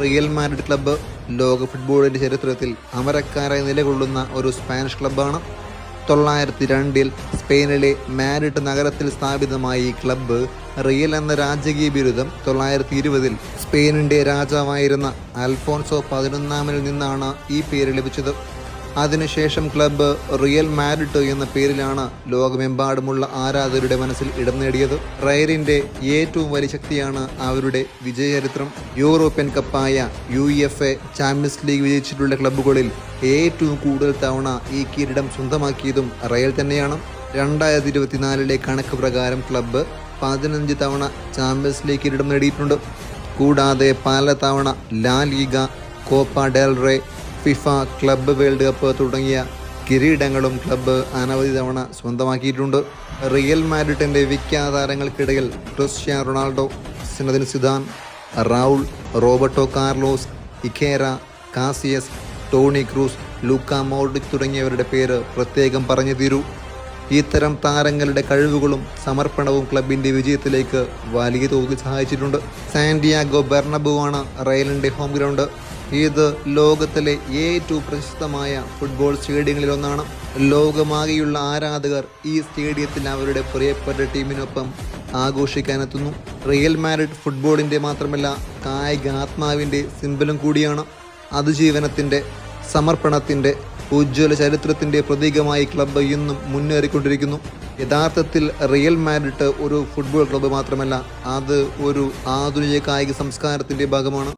Real Madrid club ലോക ഫുട്ബോളിൻ്റെ ചരിത്രത്തിൽ അമരക്കാരായി നിലകൊള്ളുന്ന ഒരു സ്പാനിഷ് ക്ലബ്ബാണ്. 1902 സ്പെയിനിലെ മാഡ്രിഡ് നഗരത്തിൽ സ്ഥാപിതമായ ഈ ക്ലബ്ബ് റിയൽ എന്ന രാജകീയ ബിരുദം 1920 സ്പെയിനിൻ്റെ രാജാവായിരുന്ന അൽഫോൺസോ 11 നിന്നാണ് ഈ പേര് ലഭിച്ചത്. അതിനുശേഷം ക്ലബ്ബ് റിയൽ മാഡ്രിഡ് എന്ന പേരിലാണ് ലോകമെമ്പാടുമുള്ള ആരാധകരുടെ മനസ്സിൽ ഇടം നേടിയത്. റയലിന്റെ ഏറ്റവും വലിയ ശക്തിയാണ് അവരുടെ വിജയചരിത്രം. യൂറോപ്യൻ കപ്പായ UEFA ചാമ്പ്യൻസ് ലീഗ് വിജയിച്ചിട്ടുള്ള ക്ലബ്ബുകളിൽ ഏറ്റവും കൂടുതൽ തവണ ഈ കിരീടം സ്വന്തമാക്കിയതും റയൽ തന്നെയാണ്. 2024 കണക്ക് പ്രകാരം ക്ലബ്ബ് 15 തവണ ചാമ്പ്യൻസ് ലീഗ് കിരീടം നേടിയിട്ടുണ്ട്. കൂടാതെ പല തവണ La Liga, Copa del Rey, FIFA club world cup തുടങ്ങിയ കിരീടങ്ങളും ക്ലബ്ബ് അനവധി തവണ സ്വന്തമാക്കിയിട്ടുണ്ട്. റിയൽ മാഡ്രിഡിൻ്റെ വിഖ്യാത താരങ്ങൾക്കിടയിൽ Cristiano Ronaldo, Zinedine Zidane, Raul, Roberto Carlos, Hierro, Casillas, Toni Kroos, Luka Modric തുടങ്ങിയവരുടെ പേര് പ്രത്യേകം പറഞ്ഞു തീരൂ. ഇത്തരം താരങ്ങളുടെ കഴിവുകളും സമർപ്പണവും ക്ലബിൻ്റെ വിജയത്തിലേക്ക് വലിയ തോതിൽ സഹായിച്ചിട്ടുണ്ട്. സാന്റിയാഗോ ബെർണബു ആണ് റയലിൻ്റെ ഹോം ഗ്രൗണ്ട്. ഇത് ലോകത്തിലെ ഏറ്റവും പ്രശസ്തമായ ഫുട്ബോൾ സ്റ്റേഡിയങ്ങളിലൊന്നാണ്. ലോകമാകെയുള്ള ആരാധകർ ഈ സ്റ്റേഡിയത്തിൽ അവരുടെ പ്രിയപ്പെട്ട ടീമിനൊപ്പം ആഘോഷിക്കാനെത്തുന്നു. റിയൽ മാഡ്രിഡ് ഫുട്ബോളിൻ്റെ മാത്രമല്ല കായിക ആത്മാവിൻ്റെ സിംബലും കൂടിയാണ്. അതിജീവനത്തിൻ്റെ, സമർപ്പണത്തിൻ്റെ, ഉജ്ജ്വല ചരിത്രത്തിൻ്റെ പ്രതീകമായി ക്ലബ്ബ് ഇന്നും മുന്നേറിക്കൊണ്ടിരിക്കുന്നു. യഥാർത്ഥത്തിൽ റിയൽ മാഡ്രിഡ് ഒരു ഫുട്ബോൾ ക്ലബ്ബ് മാത്രമല്ല, അത് ഒരു ആധുനിക കായിക സംസ്കാരത്തിൻ്റെ ഭാഗമാണ്.